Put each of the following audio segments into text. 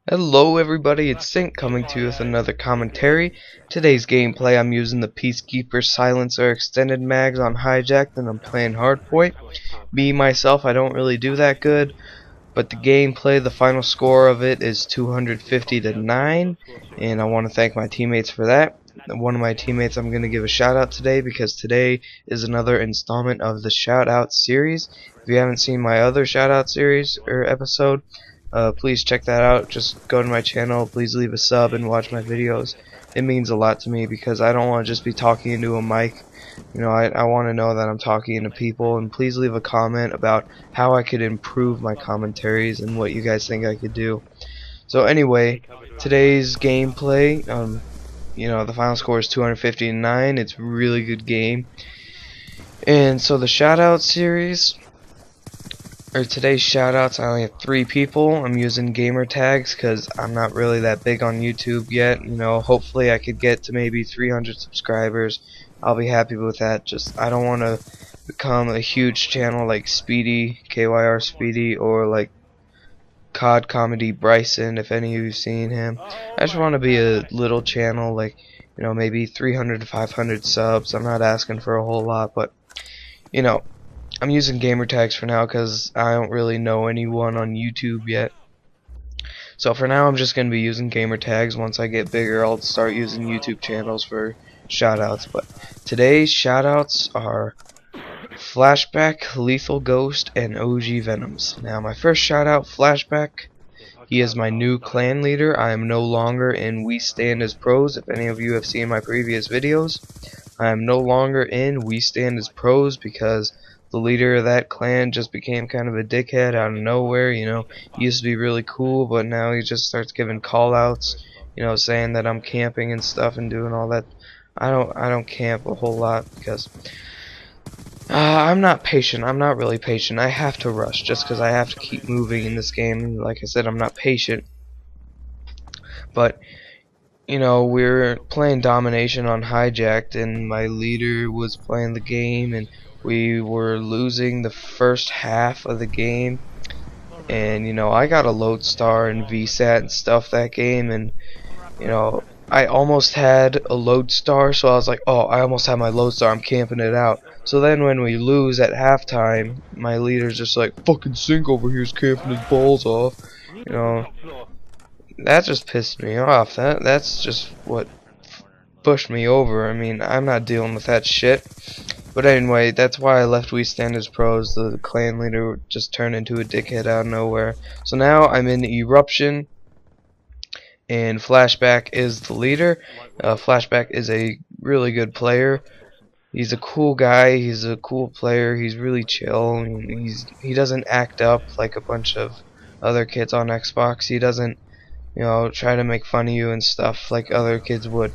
Hello everybody, it's Sync coming to you with another commentary. Today's gameplay, I'm using the Peacekeeper Silencer Extended Mags on Hijacked and I'm playing Hardpoint. Me, myself, I don't really do that good, but the gameplay, the final score of it is 250 to 9, and I want to thank my teammates for that. One of my teammates I'm going to give a shout out today because today is another installment of the Shoutout series. If you haven't seen my other Shoutout series or episode, please check that out. Just go to my channel, please leave a sub and watch my videos. It means a lot to me because I don't want to just be talking into a mic. You know, I want to know that I'm talking to people, and please leave a comment about how I could improve my commentaries and what you guys think I could do. So anyway, today's gameplay, you know, the final score is 250 to 9. It's a really good game. And so the shoutout series, or today's shoutouts, I only have 3 people. I'm using gamer tags because I'm not really that big on YouTube yet. You know, hopefully I could get to maybe 300 subscribers. I'll be happy with that. Just I don't want to become a huge channel like Speedy, KYR Speedy, or like COD Comedy Bryson, if any of you've seen him. I just want to be a little channel, like, you know, maybe 300 to 500 subs. I'm not asking for a whole lot, but, you know, I'm using gamer tags for now because I don't really know anyone on YouTube yet. So for now I'm just going to be using gamer tags. Once I get bigger I'll start using YouTube channels for shoutouts. But today's shoutouts are Flashback, Lethal Ghost, and OG VENOMz. Now my first shoutout, Flashback. He is my new clan leader. I am no longer in We Stand as Pros. If any of you have seen my previous videos, I am no longer in We Stand as Pros because the leader of that clan just became kind of a dickhead out of nowhere. You know, he used to be really cool, but now he just starts giving call-outs, you know, saying that I'm camping and stuff and doing all that. I don't camp a whole lot because I'm not patient. I'm not really patient. I have to rush just because I have to keep moving in this game. Like I said, I'm not patient. But you know, we're playing domination on Hijacked, and my leader was playing the game, and we were losing the first half of the game. And you know, I got a lodestar and VSAT and stuff that game, and you know, I almost had a lodestar, so I was like, oh, I almost have my lodestar, I'm camping it out. So then when we lose at halftime, my leader's just like, fucking Sync over here's camping his balls off. You know, that just pissed me off. That's just what pushed me over. I mean, I'm not dealing with that shit. But anyway, that's why I left We Stand as Pros. The clan leader just turned into a dickhead out of nowhere. So now I'm in Eruption, and Flashback is the leader. Flashback is a really good player. He's a cool guy. He's a cool player. He's really chill. And he doesn't act up like a bunch of other kids on Xbox. He doesn't, you know, try to make fun of you and stuff like other kids would.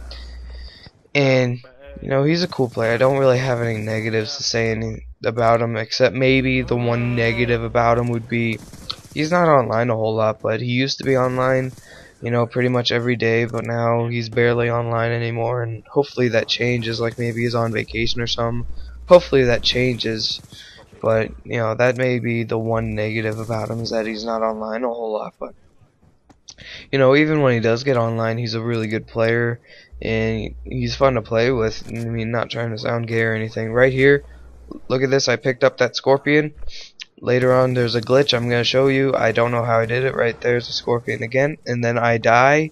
And you know, he's a cool player. I don't really have any negatives to say about him, except maybe the one negative about him would be he's not online a whole lot, but he used to be online, you know, pretty much every day, but now he's barely online anymore, and hopefully that changes. Like maybe he's on vacation or something. Hopefully that changes. But you know, that may be the one negative about him, is that he's not online a whole lot. But you know, even when he does get online, he's a really good player, and he's fun to play with. I mean, not trying to sound gay or anything. Right here, look at this, I picked up that scorpion. Later on there's a glitch I'm going to show you. I don't know how I did it. Right there's a scorpion again, and then I die.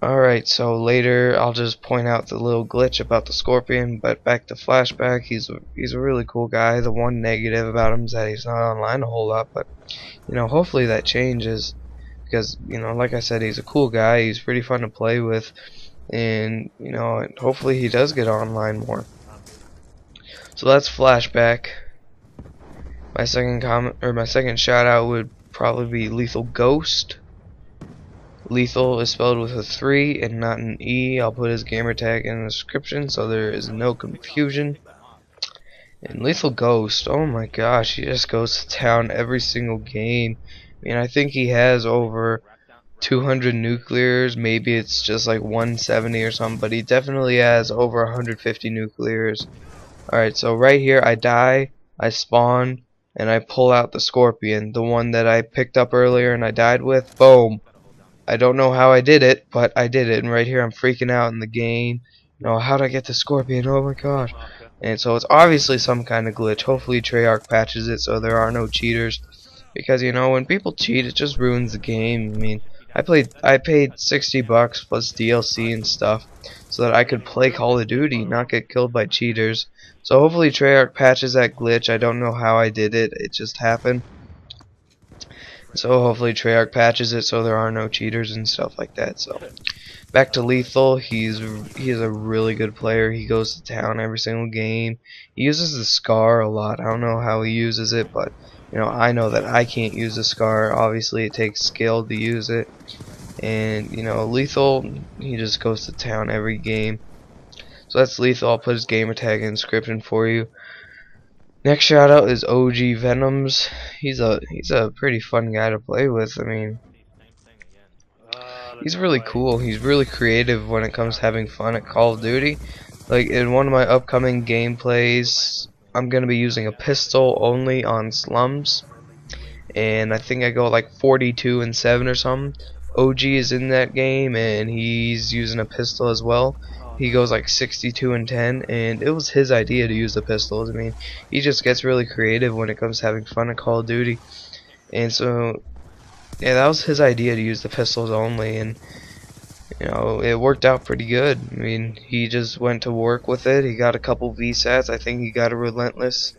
Alright, so later I'll just point out the little glitch about the scorpion. But back to Flashback, he's a really cool guy. The one negative about him is that he's not online a whole lot, but you know, hopefully that changes. Because, you know, like I said, he's a cool guy. He's pretty fun to play with, and you know, hopefully he does get online more. So that's Flashback. My second comment, or my second shout out, would probably be Lethal Ghost. Lethal is spelled with a 3 and not an E. I'll put his gamer tag in the description so there is no confusion. And Lethal Ghost, oh my gosh, he just goes to town every single game. I mean, I think he has over 200 nuclears. Maybe it's just like 170 or something, but he definitely has over 150 nuclears. Alright, so right here I die, I spawn, and I pull out the scorpion, the one that I picked up earlier and I died with. Boom. I don't know how I did it, but I did it. And right here I'm freaking out in the game. How'd I get the scorpion? Oh my gosh. And so it's obviously some kind of glitch. Hopefully Treyarch patches it so there are no cheaters. Because when people cheat, it just ruins the game. I mean, I paid $60 plus DLC and stuff so that I could play Call of Duty, not get killed by cheaters. So hopefully Treyarch patches that glitch. I don't know how I did it. It just happened. So hopefully Treyarch patches it so there are no cheaters and stuff like that. So back to Lethal, he's a really good player. He goes to town every single game. He uses the Scar a lot. I don't know how he uses it, but I know that I can't use the Scar. Obviously it takes skill to use it. And Lethal, he just goes to town every game. So that's Lethal. I'll put his gamer tag and description for you. Next shoutout is OG VENOMz. He's a pretty fun guy to play with. I mean, he's really cool. He's really creative when it comes to having fun at Call of Duty. Like in one of my upcoming gameplays, I'm gonna be using a pistol only on slums, and I think I go like 42-7 or something. OG is in that game, and he's using a pistol as well. He goes like 62-10, and it was his idea to use the pistols. I mean, he just gets really creative when it comes to having fun at Call of Duty, and so yeah, that was his idea to use the pistols only, and it worked out pretty good. I mean, he just went to work with it. He got a couple VSATs. I think he got a Relentless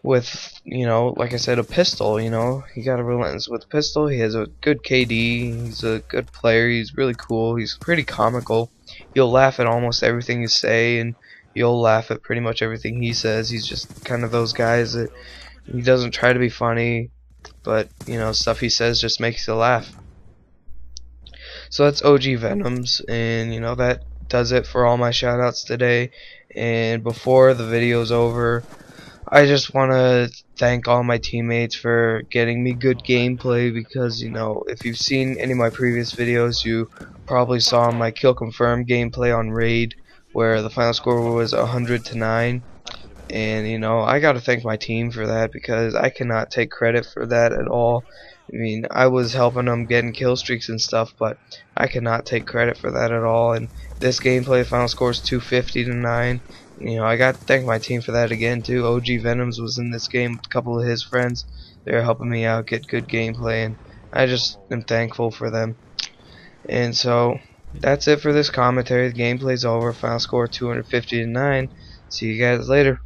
with, like I said, a pistol. He got a Relentless with a pistol. He has a good KD. He's a good player. He's really cool. He's pretty comical. You'll laugh at almost everything you say, and you'll laugh at pretty much everything he says. He's just kind of those guys that he doesn't try to be funny, but stuff he says just makes you laugh. So that's OG VENOMz, and that does it for all my shoutouts today. And before the video's over, I just want to thank all my teammates for getting me good gameplay, because if you've seen any of my previous videos, you probably saw my kill confirmed gameplay on Raid where the final score was 100-9, and I gotta thank my team for that, because I cannot take credit for that at all. I mean, I was helping them getting kill streaks and stuff, but I cannot take credit for that at all. And this gameplay, the final score is 250-9. I got to thank my team for that again too. OG VENOMz was in this game with a couple of his friends. They're helping me out get good gameplay, and I just am thankful for them. And so that's it for this commentary. The gameplay's over. Final score 250-9. See you guys later.